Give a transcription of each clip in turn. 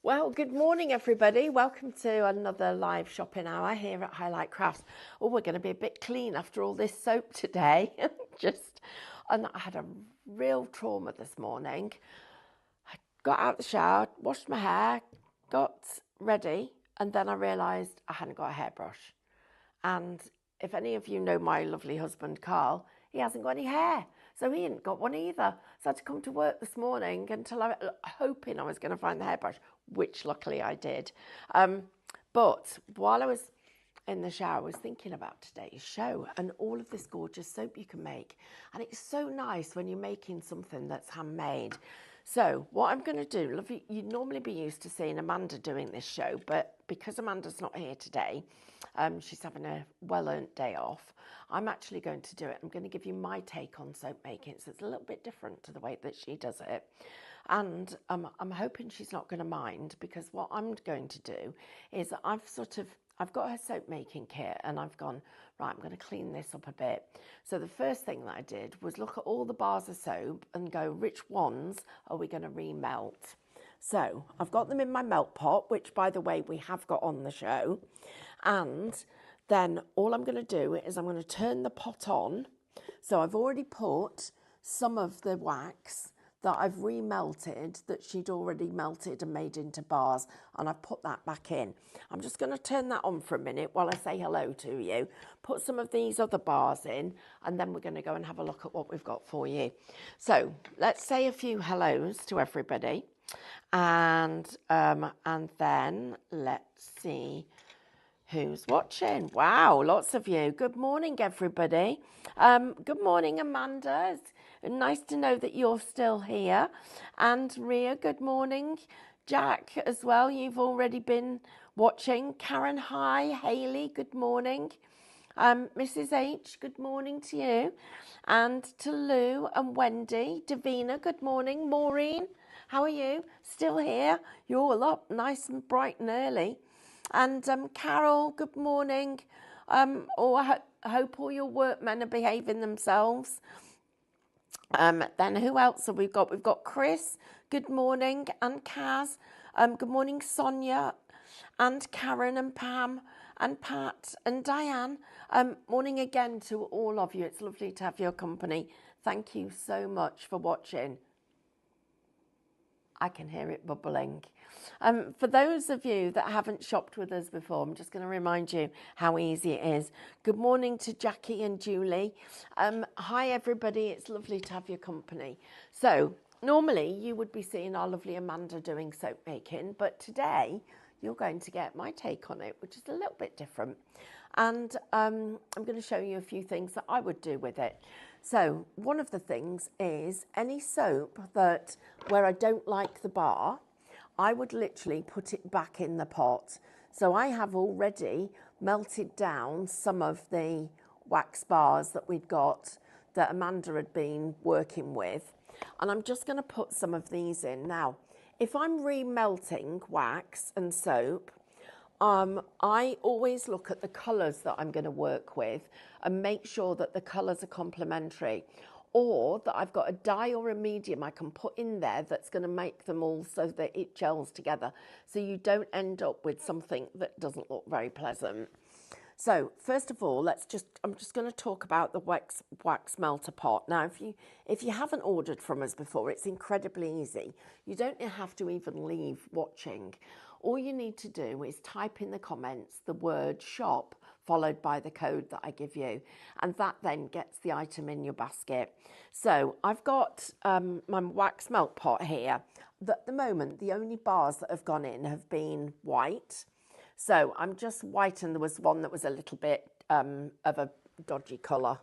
Well, good morning, everybody. Welcome to another live shopping hour here at Highlight Crafts. Oh, we're going to be a bit clean after all this soap today. And I had a real trauma this morning. I got out the shower, washed my hair, got ready, and then I realised I hadn't got a hairbrush. And if any of you know my lovely husband, Carl, he hasn't got any hair. So he hadn't got one either. So I had to come to work this morning hoping I was going to find the hairbrush, which luckily I did. But while I was in the shower, I was thinking about today's show and all of this gorgeous soap you can make. And it's so nice when you're making something that's handmade. So what I'm going to do, you'd normally be used to seeing Amanda doing this show, but because Amanda's not here today, she's having a well-earned day off, I'm actually going to do it. I'm going to give you my take on soap making, so it's a little bit different to the way that she does it. And I'm hoping she's not going to mind, because what I'm going to do is I've got her soap making kit and I've gone, right, I'm going to clean this up a bit. So the first thing that I did was look at all the bars of soap and go, which ones are we going to remelt? So I've got them in my melt pot, which by the way, we have got on the show. And then all I'm going to do is I'm going to turn the pot on. So I've already put some of the wax that I've remelted, that she'd already melted and made into bars, and I've put that back in. I'm just going to turn that on for a minute while I say hello to you, put some of these other bars in, and then we're going to go and have a look at what we've got for you. So let's say a few hellos to everybody, and then let's see who's watching. Wow, lots of you. Good morning, everybody. Good morning, Amanda. It's nice to know that you're still here. And Ria, good morning. Jack as well, you've already been watching. Karen, hi. Hayley, good morning. Mrs. H, good morning to you. And to Lou and Wendy. Davina, good morning. Maureen, how are you? Still here? You're all up nice and bright and early. And Carol, good morning. I hope all your workmen are behaving themselves. Then who else have we got? We've got Chris, good morning, and Kaz. Good morning, Sonia, and Karen, and Pam, and Pat, and Diane. Morning again to all of you. It's lovely to have your company. Thank you so much for watching. I can hear it bubbling. For those of you that haven't shopped with us before, I'm just going to remind you how easy it is. Good morning to Jackie and Julie. Hi, everybody. It's lovely to have your company. So normally you would be seeing our lovely Amanda doing soap making, but today you're going to get my take on it, which is a little bit different. And I'm going to show you a few things that I would do with it. So one of the things is any soap where I don't like the bar, I would literally put it back in the pot. So I have already melted down some of the wax bars that we'd got that Amanda had been working with. And I'm just going to put some of these in. Now, if I'm remelting wax and soap, I always look at the colours that I'm going to work with and make sure that the colours are complementary, or that I've got a dye or a medium I can put in there that's going to make them all so that it gels together, so you don't end up with something that doesn't look very pleasant. So first of all, I'm just going to talk about the wax melter pot. Now, if you haven't ordered from us before, it's incredibly easy. You don't have to even leave watching. All you need to do is type in the comments the word shop followed by the code that I give you, and that then gets the item in your basket. So I've got my wax melt pot here. At the moment, the only bars that have gone in have been white. So I'm just white, and there was one that was a little bit of a dodgy colour.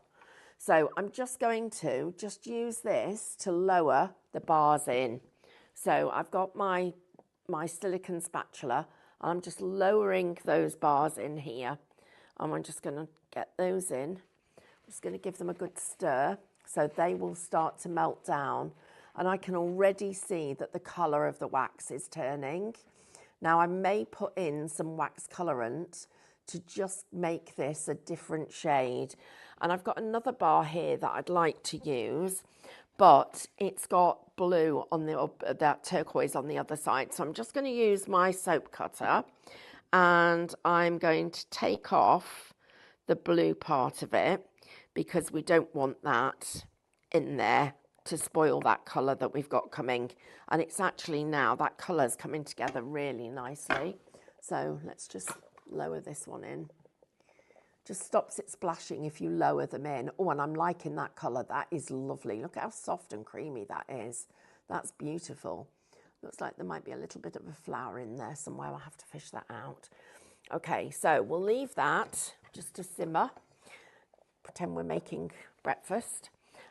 So I'm just going to use this to lower the bars in. So I've got my silicone spatula, and I'm just lowering those bars in here. And I'm just going to get those in. I'm just going to give them a good stir so they will start to melt down. And I can already see that the colour of the wax is turning. Now I may put in some wax colorant to just make this a different shade. And I've got another bar here that I'd like to use, but it's got blue on that turquoise on the other side. So I'm just going to use my soap cutter, and I'm going to take off the blue part of it because we don't want that in there to spoil that colour that we've got coming. And it's actually now that colour's coming together really nicely. So let's just lower this one in. Just stops it splashing if you lower them in. Oh, and I'm liking that colour. That is lovely. Look how soft and creamy that is. That's beautiful. Looks like there might be a little bit of a flower in there somewhere. I'll have to fish that out. Okay, so we'll leave that just to simmer. Pretend we're making breakfast.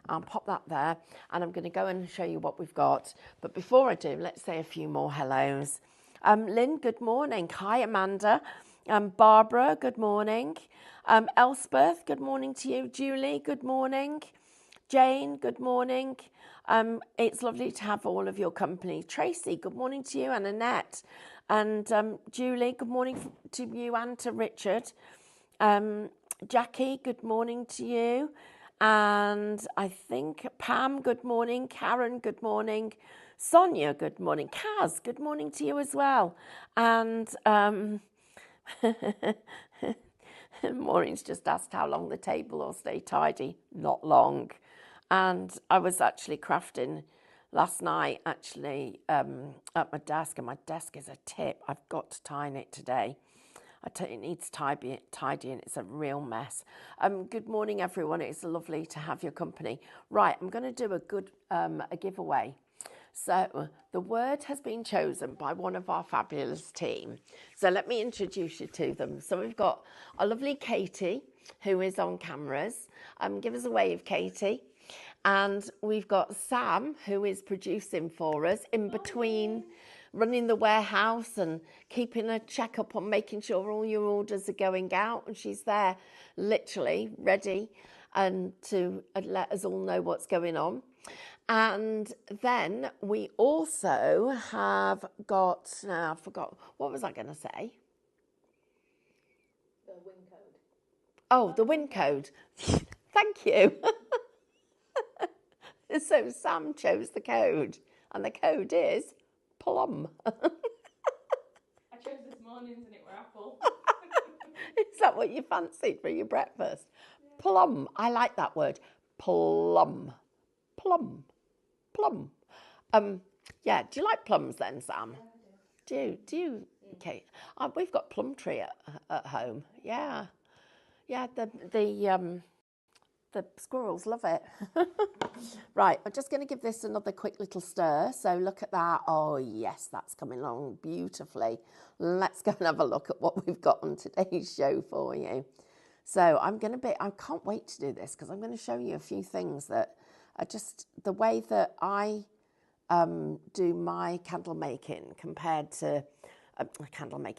I'll pop that there, and I'm going to go and show you what we've got. But before I do, let's say a few more hellos. Lynn, good morning. Hi, Amanda. Barbara, good morning. Elspeth, good morning to you. Julie, good morning. Jane, good morning. It's lovely to have all of your company. Tracy, good morning to you, and Annette. And Julie, good morning to you and to Richard. Jackie, good morning to you. And I think Pam, good morning. Karen, good morning. Sonia, good morning. Kaz, good morning to you as well. And Maureen's just asked how long the table will stay tidy. Not long. And I was actually crafting last night, actually, at my desk. And my desk is a tip. I've got to tidy it today. I tell you, it needs tidying. It's a real mess. Good morning, everyone. It's lovely to have your company. Right, I'm going to do a giveaway. So the word has been chosen by one of our fabulous team. So let me introduce you to them. So we've got a lovely Katie, who is on cameras. Give us a wave, Katie. And we've got Sam, who is producing for us in between running the warehouse and keeping a check up on making sure all your orders are going out. And she's there literally ready and to let us all know what's going on. And then we also have got, I forgot, what was I going to say? The win code. Oh, the win code. Thank you. So Sam chose the code, and the code is plum. I chose this morning's and it were apple. Is that what you fancied for your breakfast? Yeah. Plum. I like that word. Plum. Plum. Plum. Yeah, do you like plums then, Sam? Yeah, do you? Okay. We've got plum tree at home. Yeah. Yeah, the squirrels love it. Right, I'm just going to give this another quick little stir. So look at that. Oh, yes, that's coming along beautifully. Let's go and have a look at what we've got on today's show for you. So I can't wait to do this because I'm going to show you a few things that are just the way that I do my candle making compared to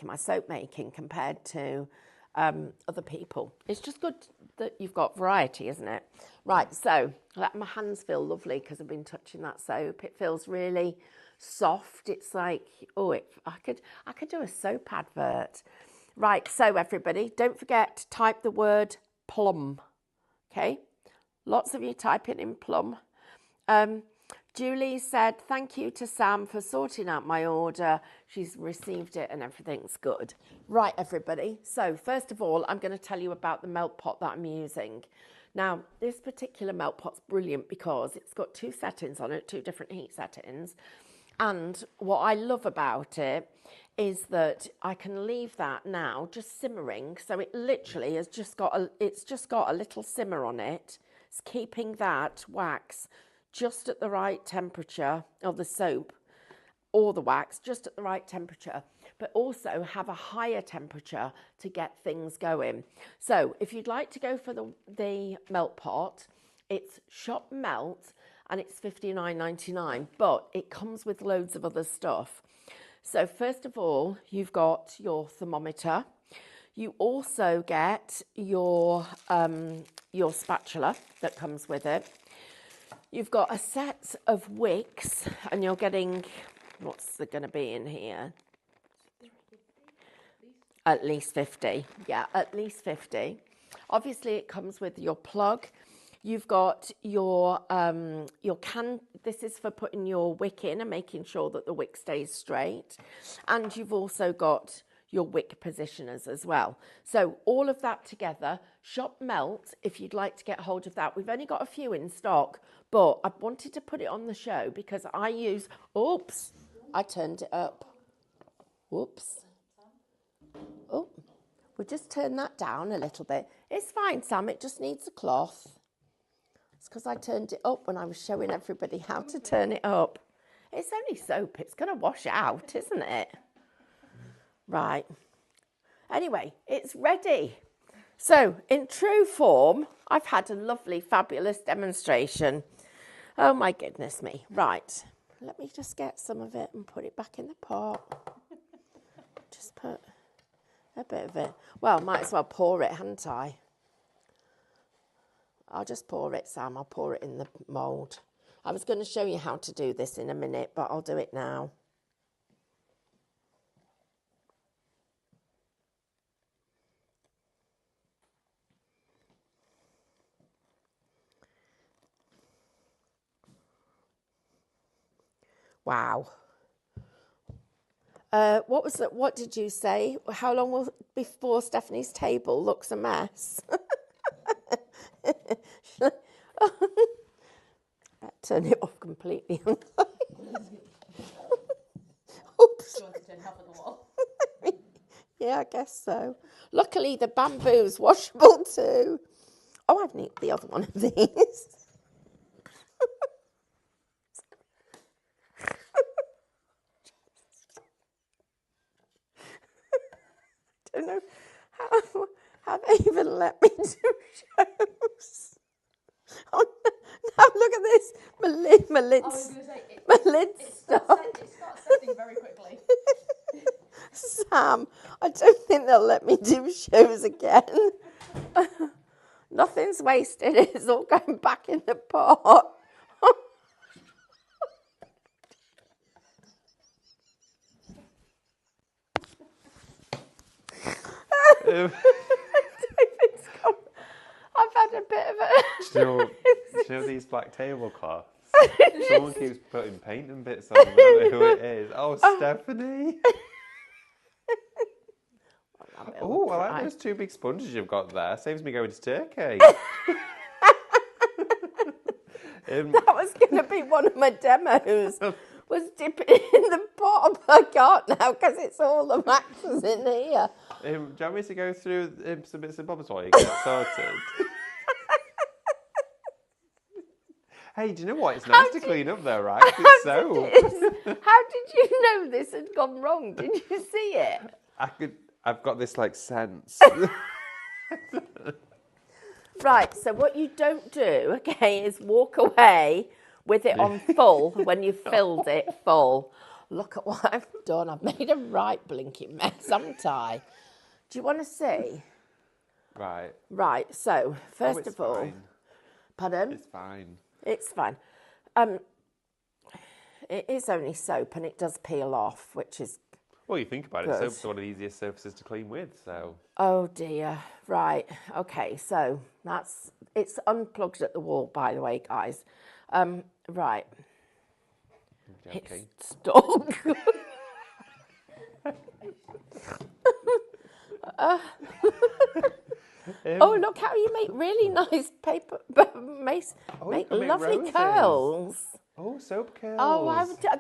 my soap making compared to other people. It's just good that you've got variety, isn't it? Right, so let my hands feel lovely because I've been touching that soap. It feels really soft. It's like, I could do a soap advert. Right, so everybody, don't forget to type the word plum. Okay, lots of you typing in plum. Julie said, thank you to Sam for sorting out my order. She's received it and everything's good. Right, everybody. So first of all, I'm going to tell you about the melt pot that I'm using. Now, this particular melt pot's brilliant because it's got two settings on it, two different heat settings. And what I love about it is that I can leave that now just simmering. So it literally has just got a little simmer on it. It's keeping that wax just at the right temperature, or the soap or the wax just at the right temperature, but also have a higher temperature to get things going. So if you'd like to go for the melt pot, it's Shop Melt and it's $59.99, but it comes with loads of other stuff. So first of all, you've got your thermometer. You also get your spatula that comes with it. You've got a set of wicks, and you're getting, what's there going to be in here? At least 50. Yeah, at least 50. Obviously, it comes with your plug, You've got your can. This is for putting your wick in and making sure that the wick stays straight. And you've also got your wick positioners as well. So all of that together, Shop Melt, if you'd like to get hold of that. We've only got a few in stock, but I wanted to put it on the show because I use, oops, I turned it up. Whoops. Oh, we just turned that down a little bit. It's fine, Sam, it just needs a cloth. It's because I turned it up when I was showing everybody how to turn it up. It's only soap, it's going to wash out, isn't it? Right. Anyway, it's ready. So, in true form, I've had a lovely, fabulous demonstration. Oh my goodness me. Right. Let me just get some of it and put it back in the pot. Just put a bit of it. Well, might as well pour it, hadn't I? I'll just pour it, Sam. I'll pour it in the mould. I was going to show you how to do this in a minute, but I'll do it now. Wow. What was it? What did you say? How long will before Stephanie's table looks a mess? Turn it off completely. Oops. Do you want to turn half of the wall? Yeah, I guess so. Luckily, the bamboo's washable too. Oh, I need the other one of these. I don't know how they even let me do shows. Oh, now look at this. My lid's It stopped. starts setting very quickly. Sam, I don't think they'll let me do shows again. Nothing's wasted. It's all going back in the pot. David's gone. I've had a bit of a... Do you know these black tablecloths? Someone keeps putting painting bits on them. I don't know who it is. Oh, Stephanie. Oh, I like those two big sponges you've got there. Saves me going to Turkey. That was going to be one of my demos. Was dipping in the pot, but I can't now because it's all the maxes in here. Do you want me to go through some bits and bobs while you get sorted? Hey, do you know what? It's nice to clean up there, right? It's soap. How did you know this had gone wrong? Did you see it? I've got this like sense. Right, so what you don't do, okay, is walk away with it on full when you've filled it full. Look at what I've done. I've made a right blinking mess, haven't I? Do you want to see? Right. Right, so first of all... Fine. Pardon? It's fine. It's fine. It is only soap and it does peel off, which is Well, you think about it, good. soap's one of the easiest surfaces to clean with, so... Oh dear. Right. Okay, so it's unplugged at the wall, by the way, guys. Right. Okay. It's stuck. Oh, look how you make really nice paper, make lovely roses. curls. Oh, soap curls. Oh,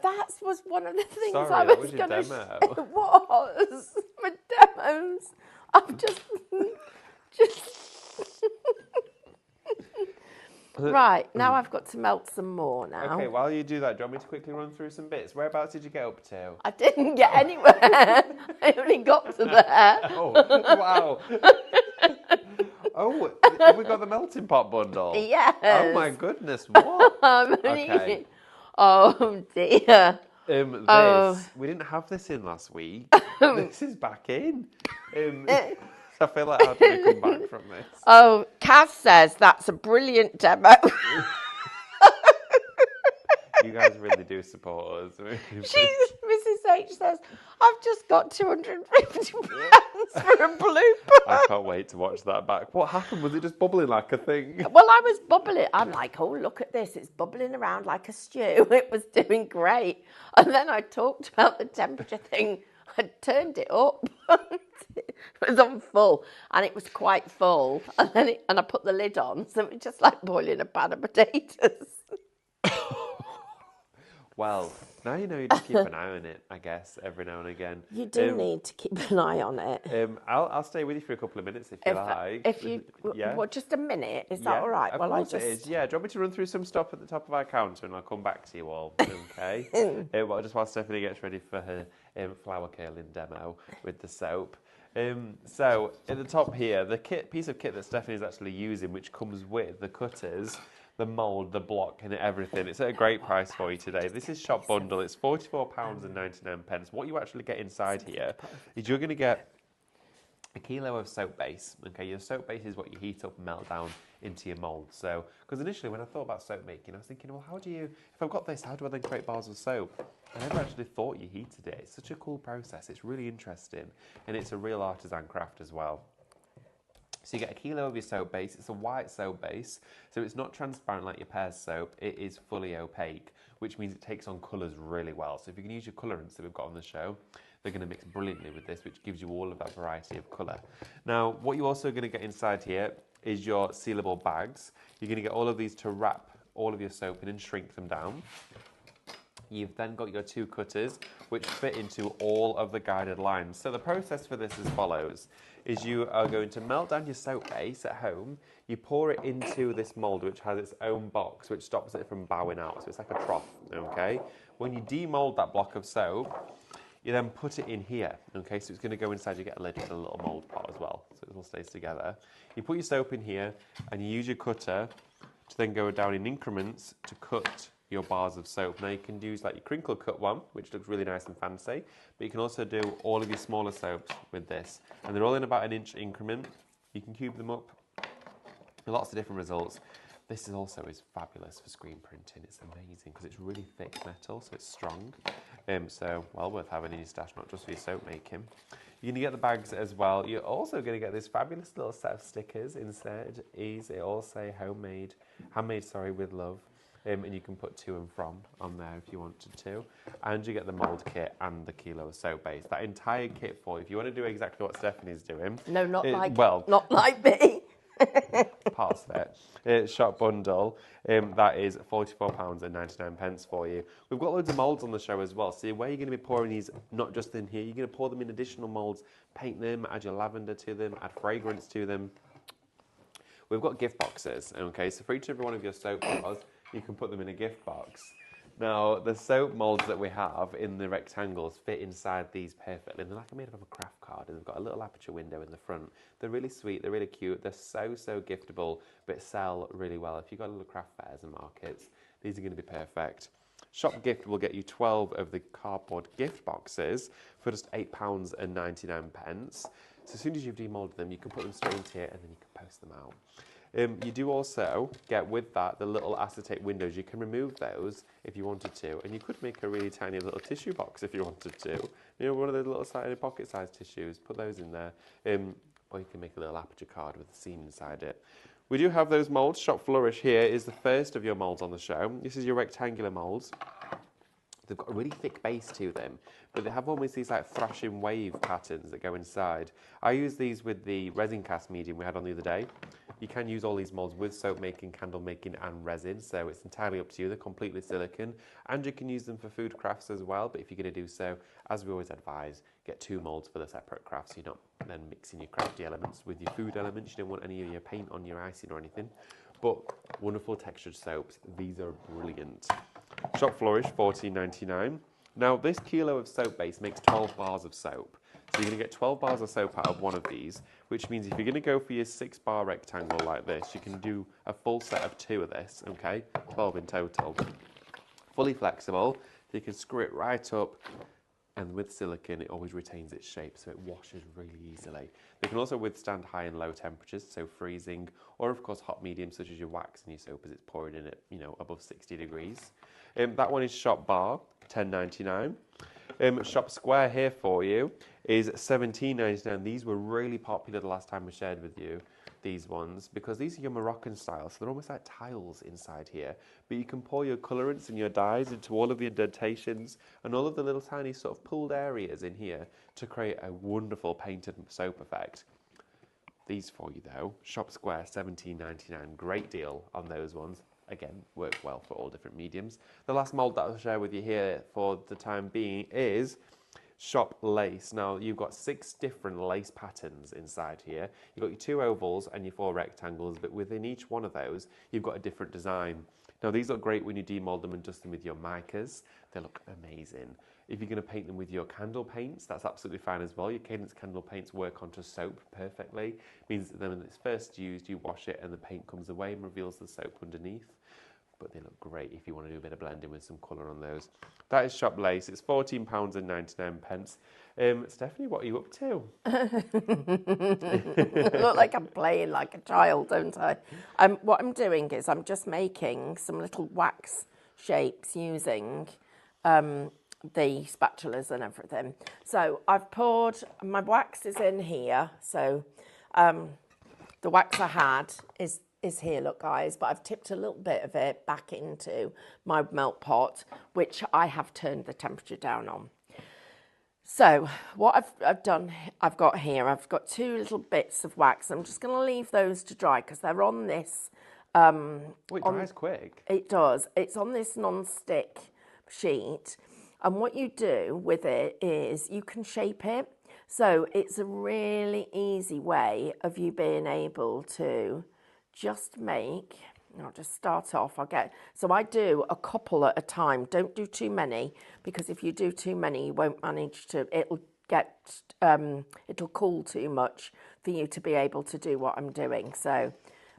that was one of the things Sorry, I that was was your going to demo. It was my demos. I've just right, now I've got to melt some more now. Okay, while you do that, do you want me to quickly run through some bits? Whereabouts did you get up to? I didn't get anywhere. I only got to there. Oh, wow. Oh, have we got the melting pot bundle? Yes. Oh, my goodness, what? Okay. Oh, dear. We didn't have this in last week. This is back in. I feel like how do we come back from this? Oh, Kaz says that's a brilliant demo. You guys really do support us. Mrs. H says, I've just got £250 for a blooper. I can't wait to watch that back. What happened? Was it just bubbling like a thing? Well, I was bubbling. I'm like, oh, look at this. It's bubbling around like a stew. It was doing great. And then I talked about the temperature thing. I turned it up. It was on full, and it was quite full. And I put the lid on, so it was just like boiling a pan of potatoes. Well, now you know you just keep an eye on it, I guess, every now and again. You do need to keep an eye on it. I'll stay with you for a couple of minutes if you like. If you, yeah. well, just a minute, is that all right? Of course it is. Yeah, do you want me to run through some stuff at the top of our counter and I'll come back to you all, okay? Well, just while Stephanie gets ready for her flour curling demo with the soap. So at the top here, the piece of kit that Stephanie's actually using, which comes with the cutters, the mould, the block and everything. It's at a great price for you today. This is Shop Bundle. It's £44.99. What you actually get inside here is you're going to get a kilo of soap base. Okay, your soap base is what you heat up and melt down into your mould. So, because initially when I thought about soap making, I was thinking, well, how do you, if I've got this, how do I then create bars of soap? I never actually thought you heated it. It's such a cool process. It's really interesting. And it's a real artisan craft as well. So you get a kilo of your soap base. It's a white soap base, so it's not transparent like your Pears soap. It is fully opaque, which means it takes on colours really well. So if you can use your colourants that we've got on the show, they're going to mix brilliantly with this, which gives you all of that variety of colour. Now, what you're also going to get inside here is your sealable bags. You're going to get all of these to wrap all of your soap in and shrink them down. You've then got your two cutters, which fit into all of the guided lines. So the process for this is as follows, is you are going to melt down your soap base at home, you pour it into this mould, which has its own box, which stops it from bowing out. So it's like a trough, okay? When you demould that block of soap, you then put it in here, okay? So it's going to go inside, you get a lid with a little mould pot as well, so it all stays together. You put your soap in here, and you use your cutter to then go down in increments to cut your bars of soap. Now you can use like your crinkle cut one, which looks really nice and fancy, but you can also do all of your smaller soaps with this. And they're all in about an inch increment. You can cube them up. Lots of different results. This is also fabulous for screen printing. It's amazing because it's really thick metal, so it's strong. So well worth having in your stash, not just for your soap making. You're going to get the bags as well. You're also going to get this fabulous little set of stickers inside. They all say handmade with love. And you can put to and from on there if you wanted to. And you get the mould kit and the kilo of soap base. That entire kit for you. If you want to do exactly what Stephanie's doing. No, not like me. Past it. Shop Bundle. That is £44.99 for you. We've got loads of moulds on the show as well. So where you're going to be pouring these, not just in here, you're going to pour them in additional moulds, paint them, add your lavender to them, add fragrance to them. We've got gift boxes, okay? So for each and every one of your soap bars, you can put them in a gift box. Now, the soap moulds that we have in the rectangles fit inside these perfectly. They're like made up of a craft card, and they've got a little aperture window in the front. They're really sweet, they're really cute, they're so giftable, but sell really well. If you've got little craft fairs and markets, these are going to be perfect. Shop Gift will get you 12 of the cardboard gift boxes for just £8.99. So as soon as you've demoulded them, you can put them straight into here and then you can post them out. You do also get with that the little acetate windows. You can remove those if you wanted to, and you could make a really tiny little tissue box if you wanted to. You know, one of those little pocket-sized tissues, put those in there. Or you can make a little aperture card with a seam inside it. We do have those moulds. Shop Flourish here is the first of your moulds on the show. This is your rectangular moulds. They've got a really thick base to them, but they have one with these like thrashing wave patterns that go inside. I use these with the resin cast medium we had on the other day. You can use all these moulds with soap making, candle making and resin, so it's entirely up to you. They're completely silicone, and you can use them for food crafts as well, but if you're going to do so, as we always advise, get 2 moulds for the separate crafts. You're not then mixing your crafty elements with your food elements. You don't want any of your paint on your icing or anything. But wonderful textured soaps. These are brilliant. Shop Flourish, $14.99. Now, this kilo of soap base makes 12 bars of soap. So you're going to get 12 bars of soap out of one of these, which means if you're going to go for your 6-bar rectangle like this, you can do a full set of 2 of this, okay? 12 in total. Fully flexible, so you can screw it right up, and with silicone, it always retains its shape, so it washes really easily. They can also withstand high and low temperatures, so freezing, or of course hot medium, such as your wax and your soap as it's pouring in at, above 60 degrees. That one is Shop Bar, $10.99. Shop Square here for you is $17.99. These were really popular the last time we shared with you, these ones, because these are your Moroccan style, so they're almost like tiles inside here. But you can pour your colourants and your dyes into all of the indentations and all of the little tiny sort of pooled areas in here to create a wonderful painted soap effect. These for you though, Shop Square, $17.99. Great deal on those ones. Again, work well for all different mediums. The last mould that I'll share with you here for the time being is Shop Lace. Now, you've got 6 different lace patterns inside here. You've got your 2 ovals and your 4 rectangles, but within each one of those, you've got a different design. Now, these look great when you demold them and dust them with your micas. They look amazing. If you're going to paint them with your candle paints, that's absolutely fine as well. Your Cadence candle paints work onto soap perfectly. It means that then when it's first used, you wash it and the paint comes away and reveals the soap underneath. But they look great if you want to do a bit of blending with some colour on those. That is Shop Lace. It's £14.99. Stephanie, what are you up to? I look like I'm playing like a child, don't I? What I'm doing is I'm just making some little wax shapes using the spatulas and everything. So I've poured, my wax is in here. So the wax I had is here, look guys, but I've tipped a little bit of it back into my melt pot, which I have turned the temperature down on. So what I've done, I've got 2 little bits of wax. I'm just going to leave those to dry because they're on this. Well, it dries quick. It does. It's on this non-stick sheet. And what you do with it is you can shape it. So it's a really easy way of you being able to just make, I'll just start off, so I do a couple at a time. Don't do too many, because if you do too many, you won't manage to, it'll cool too much for you to be able to do what I'm doing. So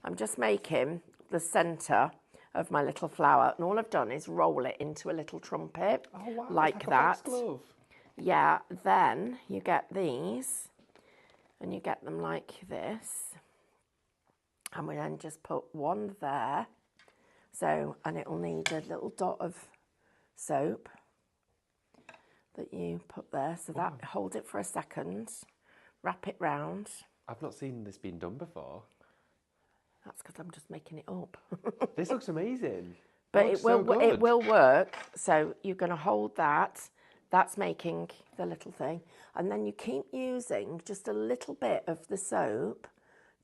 I'm just making the centre of my little flower, and all I've done is roll it into a little trumpet, like that. Yeah, then you get these, and you get them like this. And we then just put one there. So, and it'll need a little dot of soap that you put there. So that, hold it for a second, wrap it round. I've not seen this being done before. That's because I'm just making it up. This looks amazing. But it will work. So you're going to hold that. That's making the little thing. And then you keep using just a little bit of the soap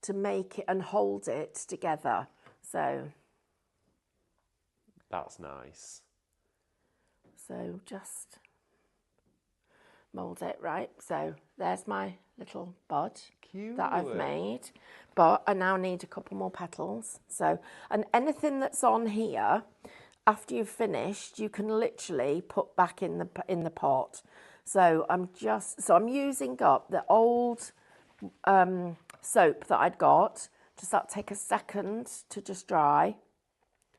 to make it and hold it together. So that's nice. So just mould it, right? So there's my little bud that I've made. But I now need a couple more petals. So, and anything that's on here, after you've finished, you can literally put back in the pot. So I'm using up the old soap that I'd got. Just that take a second to just dry.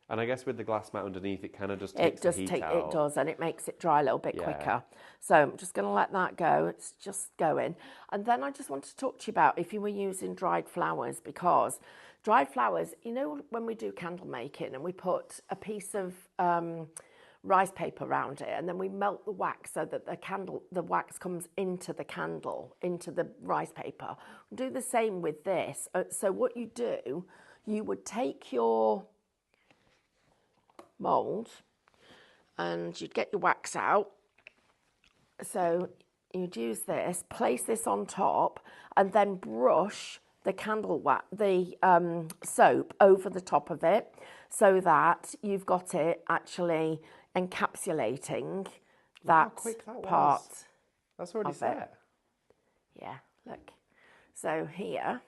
And I guess with the glass mat underneath, it kind of just takes the heat out. It does, and it makes it dry a little bit quicker. So I'm just going to let that go. It's just going. And then I just want to talk to you about if you were using dried flowers, because dried flowers, you know, when we do candle making and we put a piece of rice paper around it, and then we melt the wax so that the wax comes into the candle, into the rice paper. Do the same with this. So what you do, you would take your mould and you'd get your wax out. So you'd use this, place this on top, and then brush the the soap over the top of it, so that you've got it actually encapsulating that part. That's already set. Yeah, look. So here,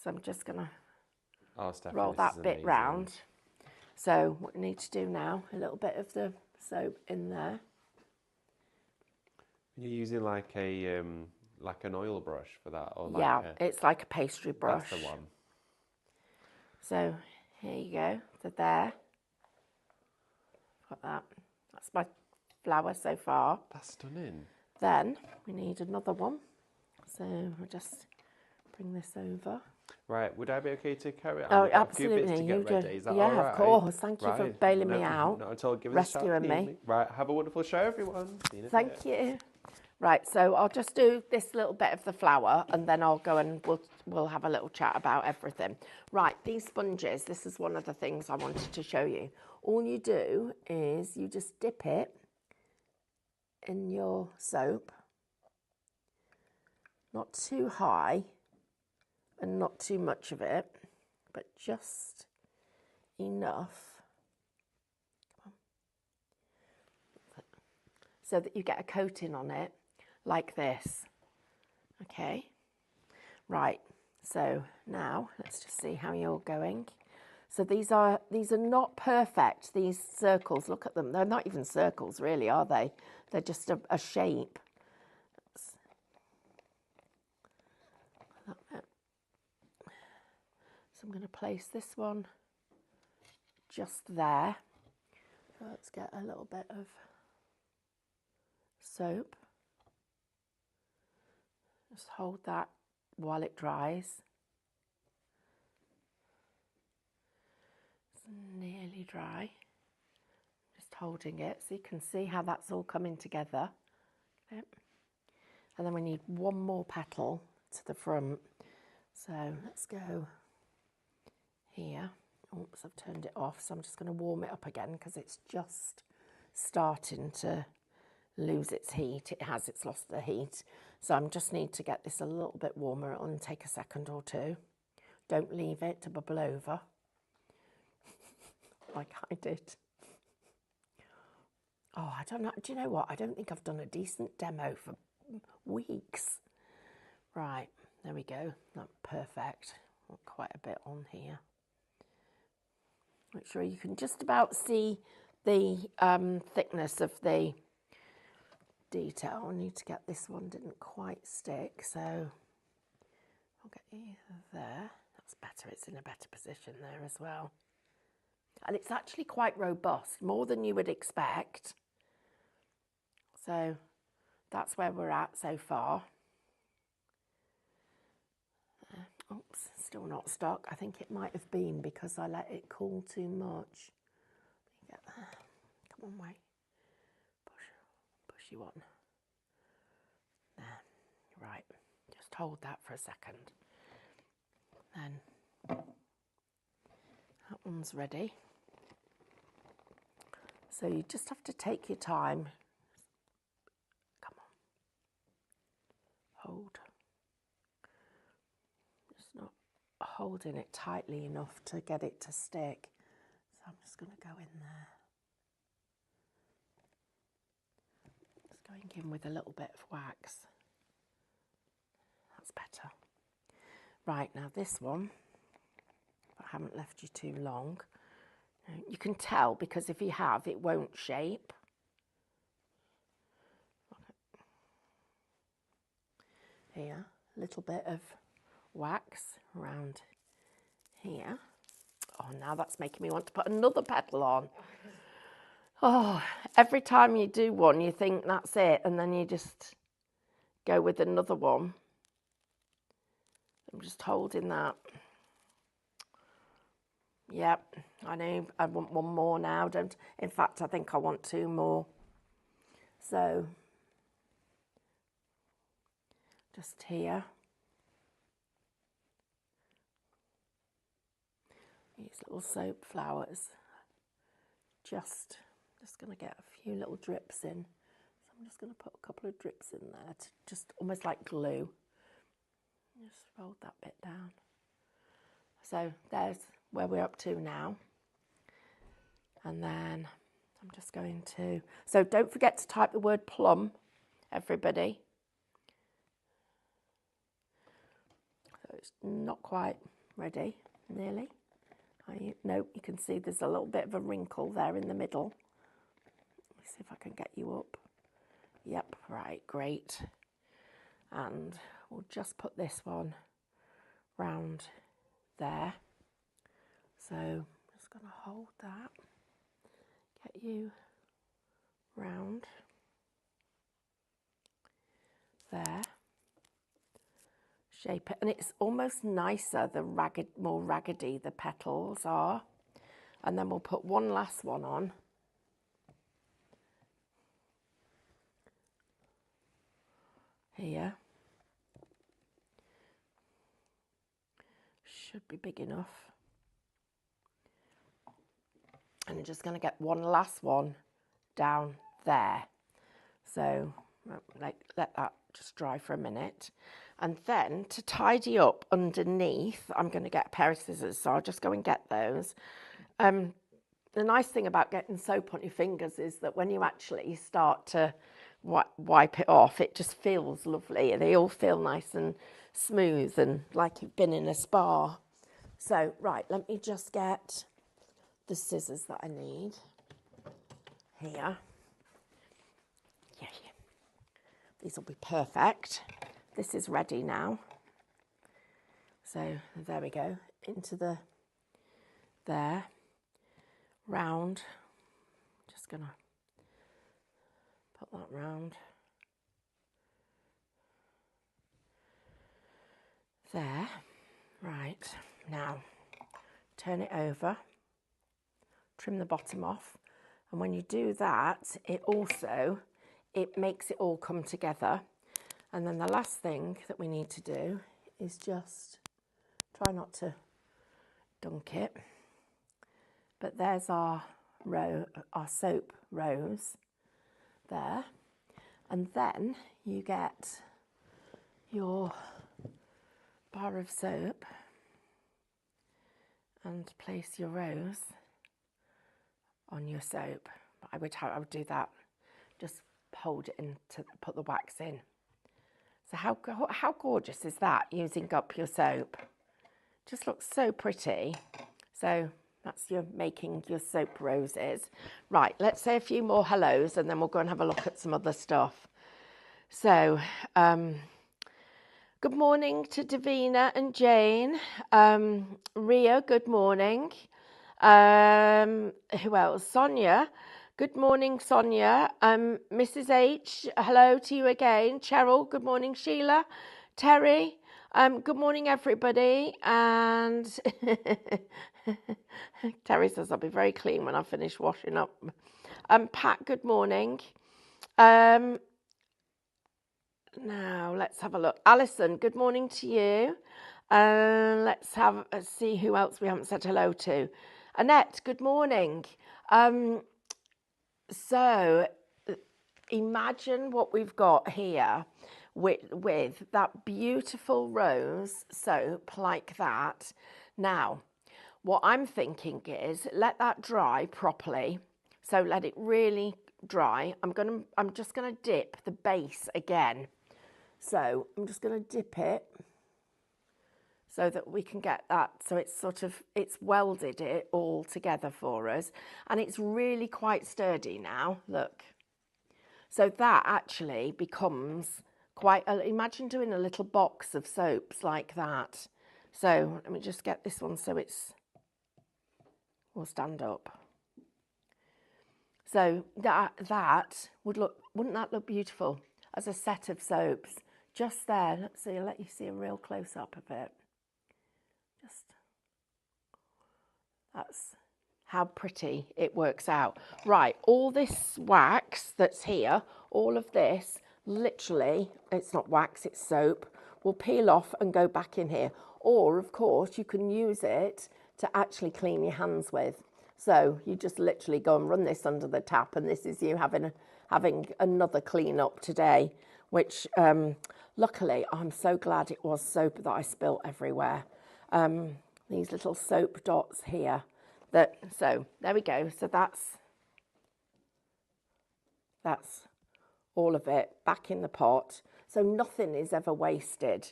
so I'm just gonna roll that bit round. So what we need to do now, a little bit of the soap in there. You're using like an oil brush for that, or it's like a pastry brush. That's the one. So here you go. So there. Got that. That's my flower so far. That's stunning. Then we need another one. So we'll just bring this over. Right, would I be okay to carry on? Oh, We've got a few bits absolutely. to You get do. ready. Is that Yeah, all right? of course. Thank you for Right. bailing No, me out. Not at all. Give us a shout. Rescuing me. Right, have a wonderful show, everyone. See you in a bit. Thank you. Right, so I'll just do this little bit of the flour and then I'll go and we'll have a little chat about everything. Right, these sponges, this is one of the things I wanted to show you. All you do is you just dip it in your soap, not too high and not too much of it, but just enough so that you get a coating on it like this. Okay, right, so now let's just see how you're going. So these are not perfect, these circles, look at them, they're not even circles really, are they? They're just a shape. So I'm going to place this one just there. So let's get a little bit of soap. Just hold that while it dries. It's nearly dry. Just holding it so you can see how that's all coming together. Yep. And then we need one more petal to the front. So let's go here. Oops, I've turned it off, so I'm just going to warm it up again because it's just starting to lose its heat. It's lost the heat. So I just need to get this a little bit warmer. It'll only take a second or two. Don't leave it to bubble over like I did. Oh, I don't know. Do you know what? I don't think I've done a decent demo for weeks. Right, there we go. Not perfect. Quite a bit on here. Make sure you can just about see the thickness of the detail. I need to get this one, didn't quite stick, so I'll get you there. That's better, it's in a better position there as well. And it's actually quite robust, more than you would expect. So that's where we're at so far. Oops, still not stuck. I think it might have been because I let it cool too much. Get there. Come on, wait. Push you on. There. Right. Just hold that for a second. Then that one's ready. So you just have to take your time. Come on. Hold. Just not holding it tightly enough to get it to stick. So I'm just going to go in there. Just going in with a little bit of wax. That's better. Right, now this one, I haven't left you too long. You can tell because if you have, it won't shape. Here, a little bit of wax around here. Oh, now that's making me want to put another petal on. Oh, every time you do one, you think that's it, and then you just go with another one. I'm just holding that. Yep, I know I want one more now. In fact, I think I want two more. So, just here. These little soap flowers. Just going to get a few little drips in. So I'm just going to put a couple of drips in there to just almost like glue. Just fold that bit down. So there's where we're up to now. And then I'm just going to, so don't forget to type the word plum, everybody. So it's not quite ready, nearly. No, you can see there's a little bit of a wrinkle there in the middle. Let me see if I can get you up. Yep, right, great. And we'll just put this one round there. So I'm just going to hold that, get you round there. shape it. And it's almost nicer, the more raggedy the petals are. And then we'll put one last one on. Here. Should be big enough. And I'm just going to get one last one down there. So let that just dry for a minute. And then to tidy up underneath, I'm going to get a pair of scissors. So I'll just go and get those. The nice thing about getting soap on your fingers is that when you actually start to wipe it off, it just feels lovely. They all feel nice and smooth and like you've been in a spa. So, right, let me just get the scissors that I need here. Yeah. These will be perfect. This is ready now. So, there we go. Into there. Round. Just going to put that round. There. Right. Now, turn it over. Trim the bottom off. And when you do that, it makes it all come together. And then the last thing that we need to do is just try not to dunk it. But there's our soap rose there. And then you get your bar of soap and place your rose on your soap. I would do that. Just hold it in to put the wax in. So how gorgeous is that, using up your soap? Just looks so pretty. So that's your making your soap roses. Right, let's say a few more hellos and then we'll go and have a look at some other stuff. So, good morning to Davina and Jane. Ria, good morning. Who else? Sonia. Good morning, Sonia. Mrs. H, hello to you again. Cheryl, good morning. Sheila. Terry, good morning, everybody. And Terry says, I'll be very clean when I finish washing up. Pat, good morning. Now, let's have a look. Alison, good morning to you. Let's see who else we haven't said hello to. Annette, good morning. So imagine what we've got here with that beautiful rose soap like that. Now, what I'm thinking is let that dry properly. So let it really dry. I'm just gonna dip the base again. So I'm just gonna dip it so that we can get that, so it's welded it all together for us. And it's really quite sturdy now, look. So that actually becomes imagine doing a little box of soaps like that. So let me just get this one so we'll stand up. So that wouldn't that look beautiful as a set of soaps? Just there, let's see, I'll let you see a real close-up of it. That's how pretty it works out. Right, all this wax that's here, all of this, literally, it's not wax, it's soap, will peel off and go back in here. Or, of course, you can use it to actually clean your hands with. So you just literally go and run this under the tap, and this is you having another clean up today, which luckily I'm so glad it was soap that I spilt everywhere. These little soap dots here. So there we go. So that's all of it back in the pot. So nothing is ever wasted.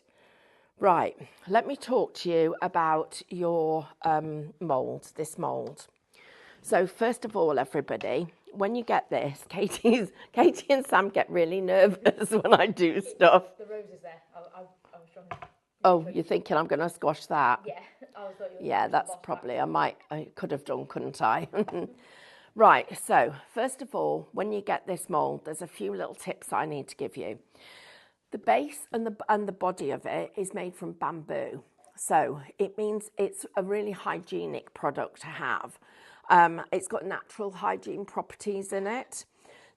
Right, let me talk to you about your mould, this mould. So first of all, everybody, when you get this, Katie and Sam get really nervous when I do stuff. The rose is there. I was trying to... Oh, you're thinking I'm going to squash that? Yeah. Yeah, that's probably, I could have done, couldn't I? Right, so first of all, when you get this mould, there's a few little tips I need to give you. The base and the body of it is made from bamboo. So it means it's a really hygienic product to have. It's got natural hygiene properties in it.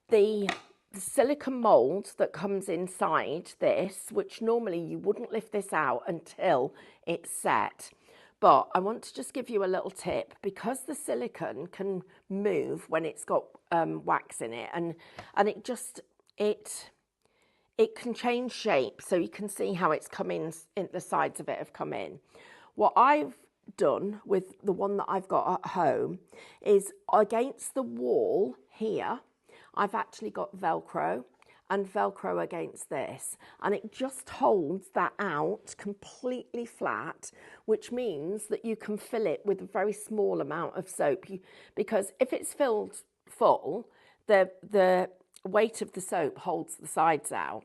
The silicone mould that comes inside this, which normally you wouldn't lift this out until it's set. But I want to just give you a little tip, because the silicone can move when it's got wax in it, and it can change shape, so you can see how it's come in the sides of it have come in. What I've done with the one that I've got at home is against the wall here, I've actually got Velcro and Velcro against this, and it just holds that out completely flat, which means that you can fill it with a very small amount of soap. Because if it's filled full, the weight of the soap holds the sides out.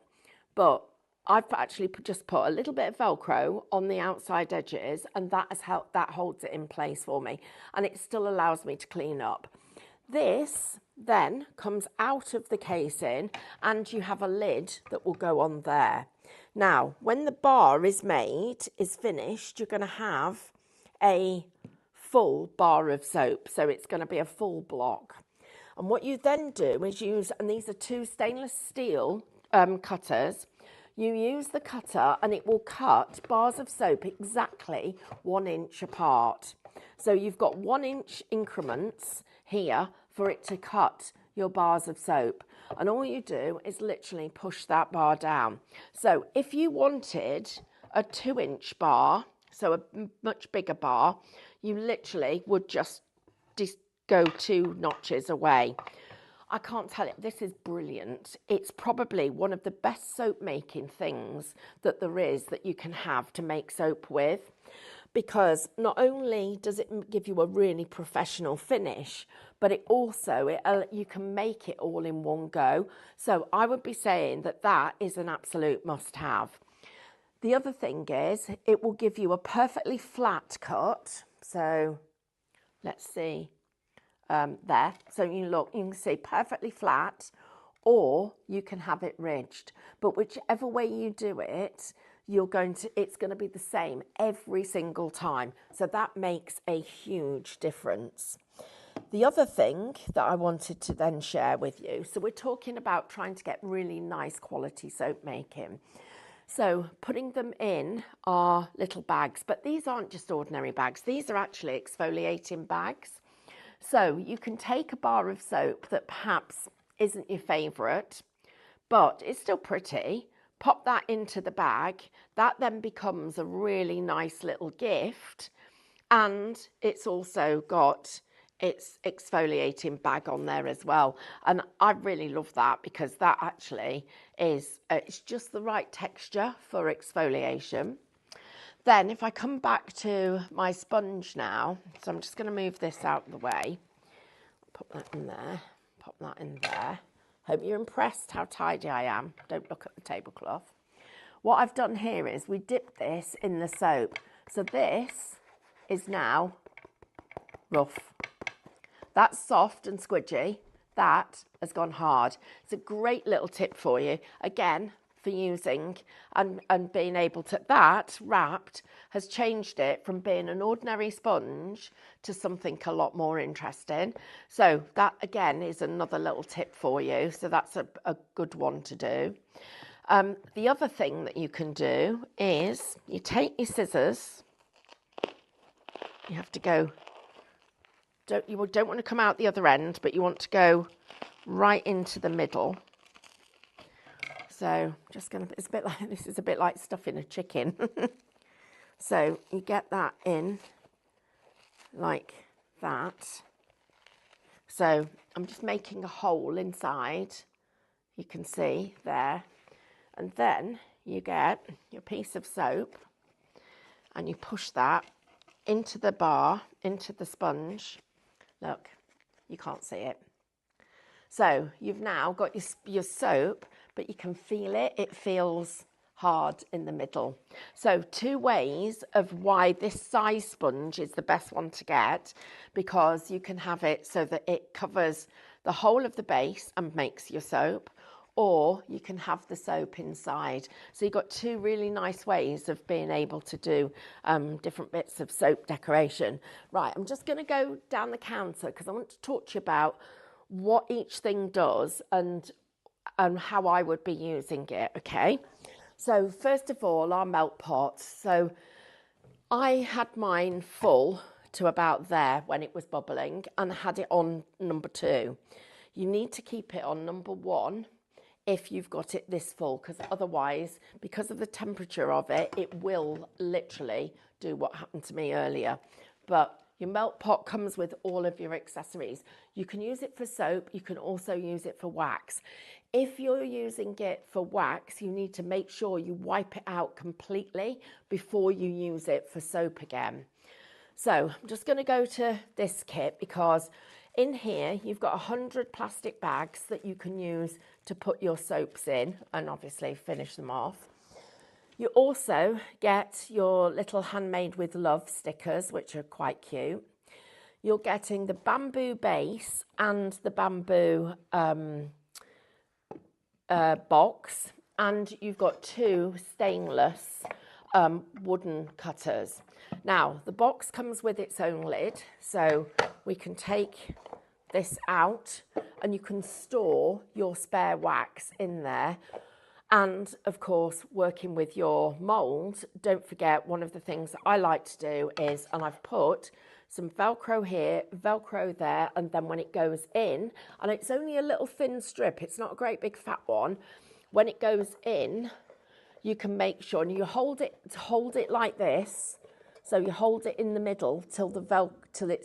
But I've actually just put a little bit of Velcro on the outside edges, and that has helped, that holds it in place for me, and it still allows me to clean up. This then comes out of the casing, and you have a lid that will go on there. Now, when the bar is finished, you're going to have a full bar of soap. So it's going to be a full block. And what you then do is use, and these are 2 stainless steel cutters. You use the cutter and it will cut bars of soap exactly 1 inch apart. So you've got 1 inch increments here for it to cut your bars of soap. And all you do is literally push that bar down. So if you wanted a 2 inch bar, so a much bigger bar, you literally would just go 2 notches away. I can't tell it, this is brilliant. It's probably one of the best soap making things that there is that you can have to make soap with, because not only does it give you a really professional finish, but it also, you can make it all in one go. So I would be saying that that is an absolute must-have. The other thing is it will give you a perfectly flat cut. So let's see. There, so you can see perfectly flat, or you can have it ridged, but whichever way you do it, it's going to be the same every single time. So that makes a huge difference. The other thing that I wanted to then share with you, so we're talking about trying to get really nice quality soap making. So putting them in our little bags, but these aren't just ordinary bags, these are actually exfoliating bags. So you can take a bar of soap that perhaps isn't your favourite, but it's still pretty, pop that into the bag. That then becomes a really nice little gift, and it's also got its exfoliating bag on there as well. And I really love that, because that actually is it's just the right texture for exfoliation. Then if I come back to my sponge now, so I'm just going to move this out of the way, put that in there, pop that in there. Hope you're impressed how tidy I am. Don't look at the tablecloth. What I've done here is we dip this in the soap. So this is now rough. That's soft and squidgy. That has gone hard. It's a great little tip for you. Again, for using and being able to, that wrapped has changed it from being an ordinary sponge to something a lot more interesting. So that again is another little tip for you. So that's a good one to do. The other thing that you can do is you take your scissors. You have to go, you don't want to come out the other end, but you want to go right into the middle. So just going to, it's a bit like, this is a bit like stuffing a chicken. So you get that in like that. So I'm just making a hole inside, you can see there. And then you get your piece of soap and you push that into the bar, into the sponge. Look, you can't see it. So you've now got your soap, but you can feel it. It feels hard in the middle. So 2 ways of why this size sponge is the best one to get, because you can have it so that it covers the whole of the base and makes your soap, or you can have the soap inside. So you've got two really nice ways of being able to do different bits of soap decoration. Right, I'm just going to go down the counter because I want to talk to you about what each thing does and how I would be using it, okay? So first of all, our melt pot. So I had mine full to about there when it was bubbling and had it on number 2. You need to keep it on number 1 if you've got it this full, because otherwise, because of the temperature of it, it will literally do what happened to me earlier. But your melt pot comes with all of your accessories. You can use it for soap, you can also use it for wax. If you're using it for wax, you need to make sure you wipe it out completely before you use it for soap again. So I'm just going to go to this kit because in here you've got 100 plastic bags that you can use to put your soaps in and obviously finish them off. You also get your little handmade with love stickers, which are quite cute. You're getting the bamboo base and the bamboo box, and you've got 2 stainless wooden cutters. Now, the box comes with its own lid, so we can take this out and you can store your spare wax in there. And of course, working with your mould, don't forget one of the things that I like to do is, and I've put some Velcro here, Velcro there, and then when it goes in, and it's only a little thin strip, it's not a great big fat one, when it goes in, you can make sure, and you hold it like this, so you hold it in the middle till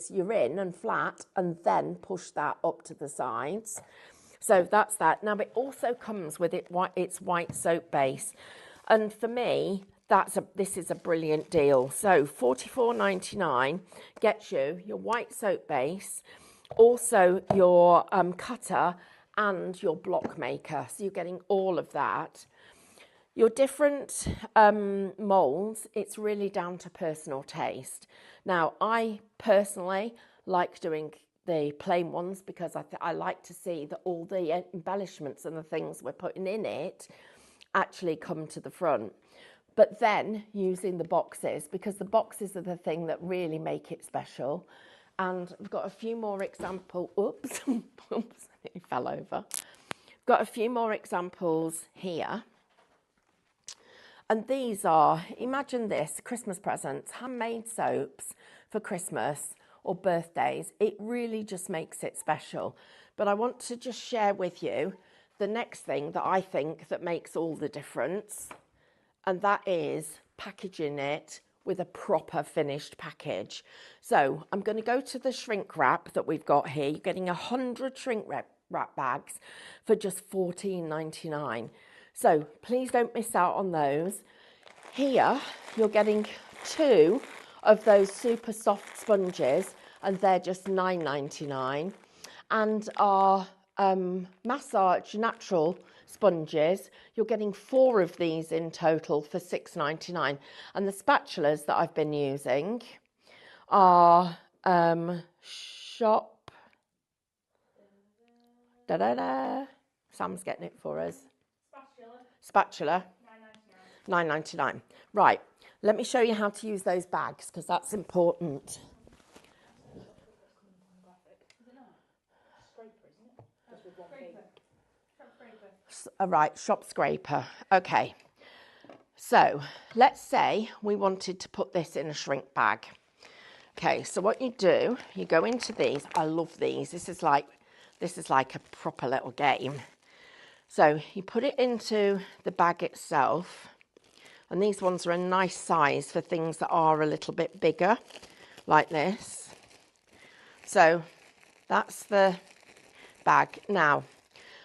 you're in and flat, and then push that up to the sides. So that's that. Now it also comes with its white soap base, and for me, this is a brilliant deal. So $44.99 gets you your white soap base, also your cutter and your block maker. So you're getting all of that. Your different moulds, it's really down to personal taste. Now, I personally like doing the plain ones because I like to see that all the embellishments and the things we're putting in it actually come to the front. But then using the boxes, because the boxes are the thing that really make it special. And I've got a few more examples. Oops, oops, it fell over. Got a few more examples here. And these are, imagine this, Christmas presents, handmade soaps for Christmas or birthdays. It really just makes it special. But I want to just share with you the next thing that I think that makes all the difference. And that is packaging it with a proper finished package. So I'm going to go to the shrink wrap that we've got here. You're getting 100 shrink wrap bags for just $14.99. So please don't miss out on those. Here, you're getting 2 of those super soft sponges, and they're just $9.99. And our massage natural sponges, you're getting 4 of these in total for $6.99. And the spatulas that I've been using are Shop. Sam's getting it for us. Spatula. $9.99. Right, let me show you how to use those bags because that's important. Right, shop scraper. Okay, so let's say we wanted to put this in a shrink bag. Okay, so what you do, you go into these. I love these. This is like a proper little game. So you put it into the bag itself, and these ones are a nice size for things that are a little bit bigger, like this. So that's the bag. Now,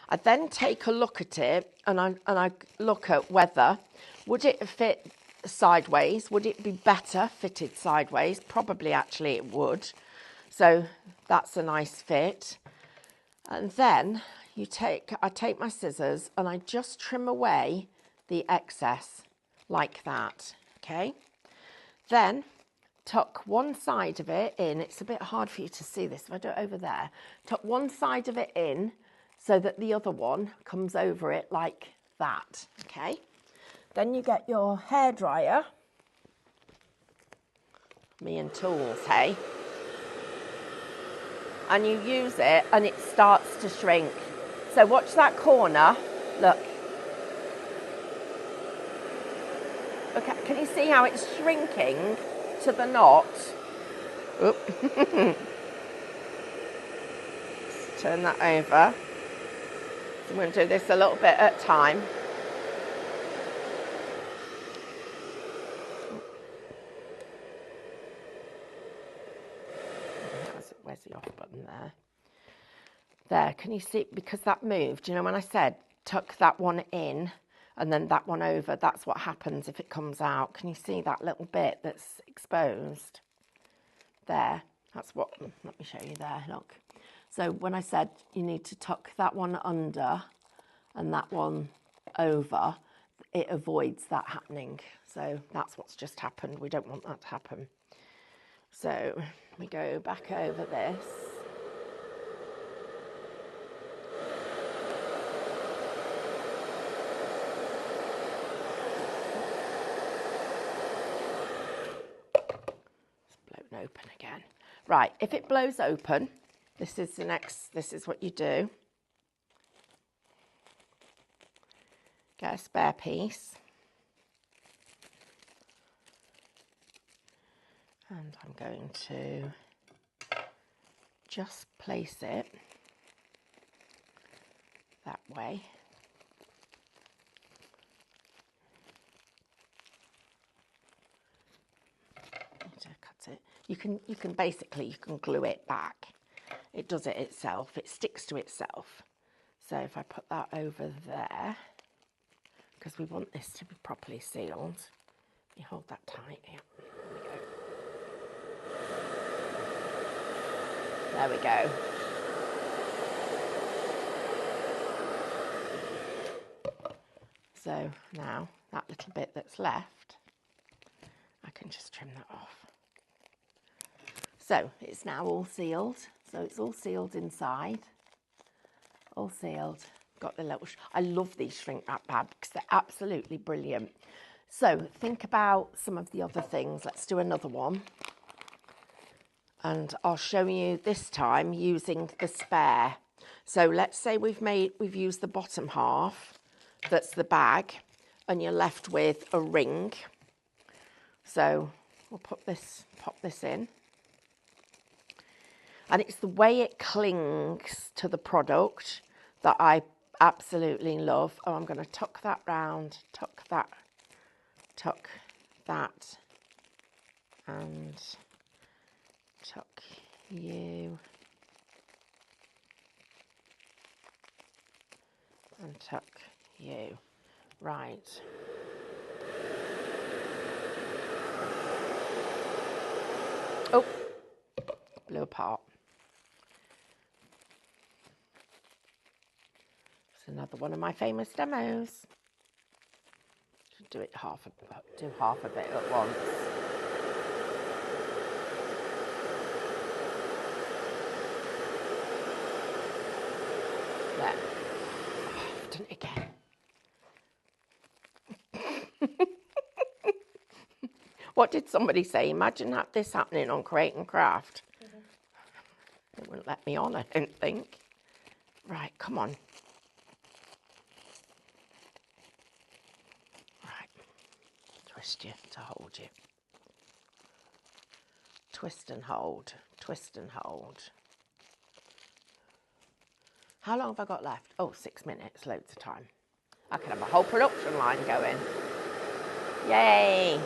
I then take a look at it, and I look at whether, would it fit sideways? Would it be better fitted sideways? Probably, actually, it would. So that's a nice fit. And then I take my scissors and I just trim away the excess like that, okay? Then tuck one side of it in. It's a bit hard for you to see this if I do it over there. Tuck one side of it in so that the other one comes over it like that, okay? Then you get your hairdryer, me and tools, hey? And you use it and it starts to shrink. So watch that corner, look. Okay, can you see how it's shrinking to the knot? Oop. Turn that over. So I'm going to do this a little bit at a time. Where's the off button there? There, can you see, because that moved, you know when I said tuck that one in and then that one over, that's what happens if it comes out. Can you see that little bit that's exposed? There, that's what, let me show you there, look. So when I said you need to tuck that one under and that one over, it avoids that happening. So that's what's just happened. We don't want that to happen. So we go back over this. It's blown open again. Right, if it blows open, this is what you do. Get a spare piece. And I'm going to just place it that way. To cut it. You can basically glue it back. It does it itself. It sticks to itself. So if I put that over there, because we want this to be properly sealed, you hold that tight. Yeah. There we go. So now that little bit that's left, I can just trim that off. So it's now all sealed. So it's all sealed inside. All sealed. Got the little, I love these shrink wrap bags because they're absolutely brilliant. So think about some of the other things. Let's do another one. And I'll show you this time using the spare. So let's say we've used the bottom half, that's the bag, and you're left with a ring. So we'll pop this in. And it's the way it clings to the product that I absolutely love. Oh, I'm going to tuck that round, tuck that, and tuck you, and tuck you. Right. Oh, blew apart. It's another one of my famous demos. Should do it do half of it at once. There. Oh, I've done it again. What did somebody say? Imagine this happening on Create and Craft. They wouldn't let me on, I don't think. Right, come on. Right. Twist you to hold you. Twist and hold. Twist and hold. How long have I got left? Oh, 6 minutes, loads of time. I can have a whole production line going. Yay!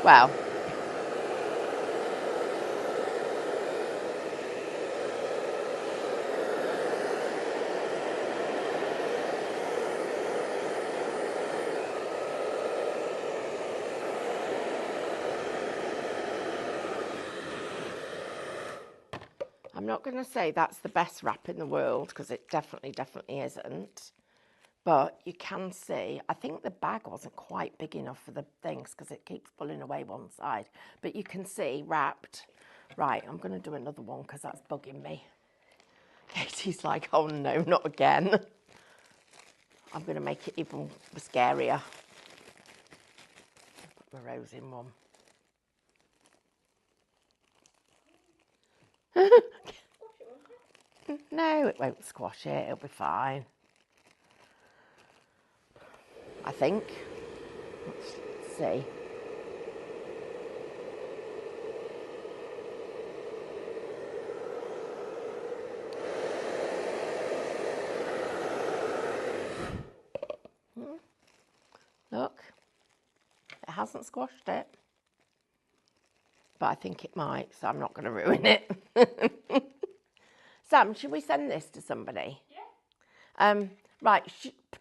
Well, I'm not going to say that's the best wrap in the world because it definitely isn't. But you can see, I think the bag wasn't quite big enough for the things because it keeps pulling away one side. But you can see wrapped. Right, I'm going to do another one because that's bugging me. Katie's like, oh no, not again. I'm going to make it even scarier. Put my rose in one. No, it won't squash it. It'll be fine. I think. Let's see. Look, it hasn't squashed it. But I think it might, so I'm not going to ruin it. Sam, should we send this to somebody? Yeah. Right,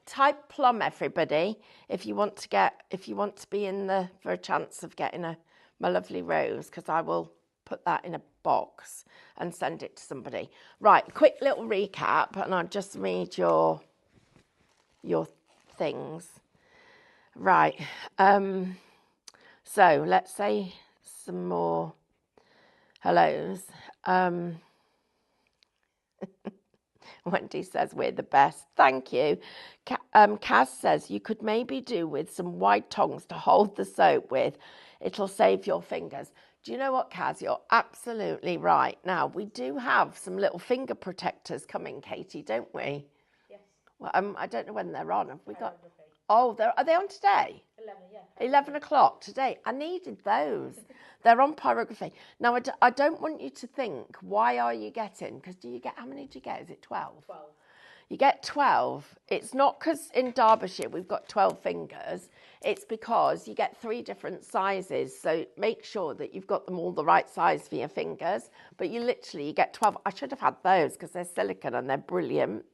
type plum, everybody, if you want to be in the for a chance of getting my lovely rose, because I will put that in a box and send it to somebody. Right, quick little recap, and I'll just read your things. Right, so let's say some more hellos. Wendy says we're the best. Thank you. Kaz says you could maybe do with some wide tongs to hold the soap with. It'll save your fingers. Do you know what, Kaz? You're absolutely right. Now, we do have some little finger protectors coming, Katie, don't we? Yes. Well, I don't know when they're on. Have we got... Oh, are they on today? 11, yeah. 11 o'clock today. I needed those. They're on pyrography. Now, I don't want you to think, why are you getting? Because how many do you get? Is it 12? 12. You get 12. It's not because in Derbyshire we've got 12 fingers. It's because you get 3 different sizes. So make sure that you've got them all the right size for your fingers. But you get 12. I should have had those because they're silicone and they're brilliant.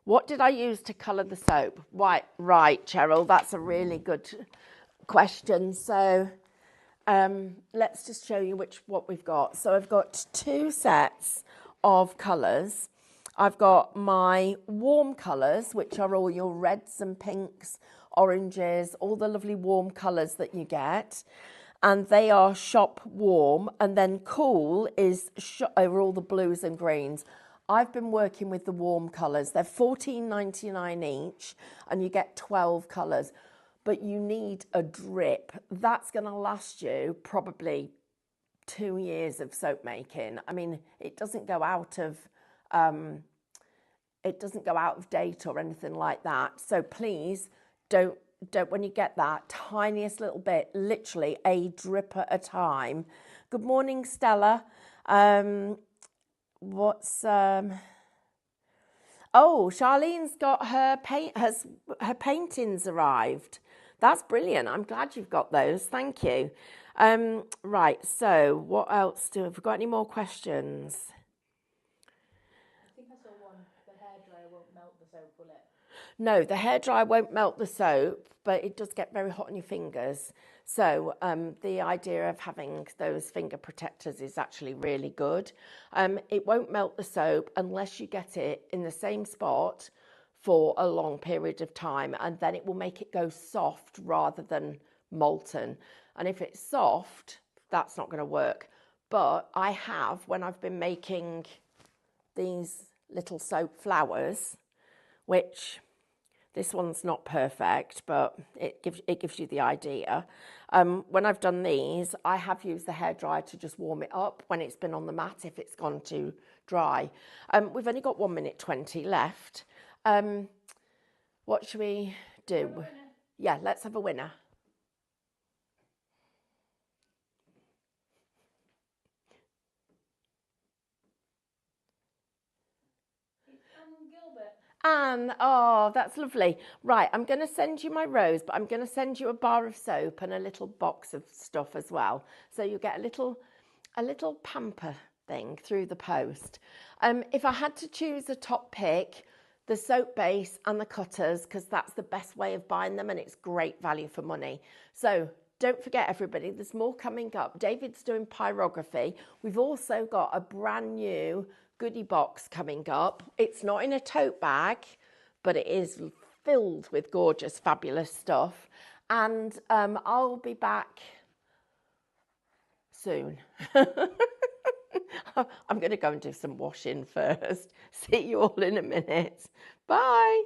What did I use to colour the soap? Right, Cheryl, that's a really good question. So let's just show you what we've got. So I've got 2 sets of colours. I've got my warm colours, which are all your reds and pinks, oranges, all the lovely warm colours that you get. And they are shop warm. And then cool are all the blues and greens. I've been working with the warm colours. They're $14.99 each, and you get 12 colours. But you need a drip. That's going to last you probably 2 years of soap making. I mean, it doesn't go out of date or anything like that. So please don't when you get that tiniest little bit, literally a drip at a time. Good morning, Stella. Charlene's got her paintings arrived. That's brilliant. I'm glad you've got those. Thank you. Right, so what else have we got? Any more questions? I think I saw one. The hairdryer won't melt the soap, will it? No, the hairdryer won't melt the soap, but it does get very hot on your fingers. So the idea of having those finger protectors is actually really good. It won't melt the soap unless you get it in the same spot for a long period of time, and then it will make it go soft rather than molten. And if it's soft, that's not going to work. But I have, when I've been making these little soap flowers, which this one's not perfect, but it gives you the idea. When I've done these, I have used the hairdryer to just warm it up when it's been on the mat if it's gone too dry. We've only got 1 minute 20 left. What should we do? Yeah, let's have a winner. Anne, oh, that's lovely. Right, I'm going to send you my rose, but I'm going to send you a bar of soap and a little box of stuff as well. So you get a little pamper thing through the post. If I had to choose a top pick, the soap base and the cutters, because that's the best way of buying them and it's great value for money. So don't forget, everybody, there's more coming up. David's doing pyrography. We've also got a brand new goodie box coming up. It's not in a tote bag, but it is filled with gorgeous, fabulous stuff. And I'll be back soon. I'm going to go and do some washing first. See you all in a minute. Bye.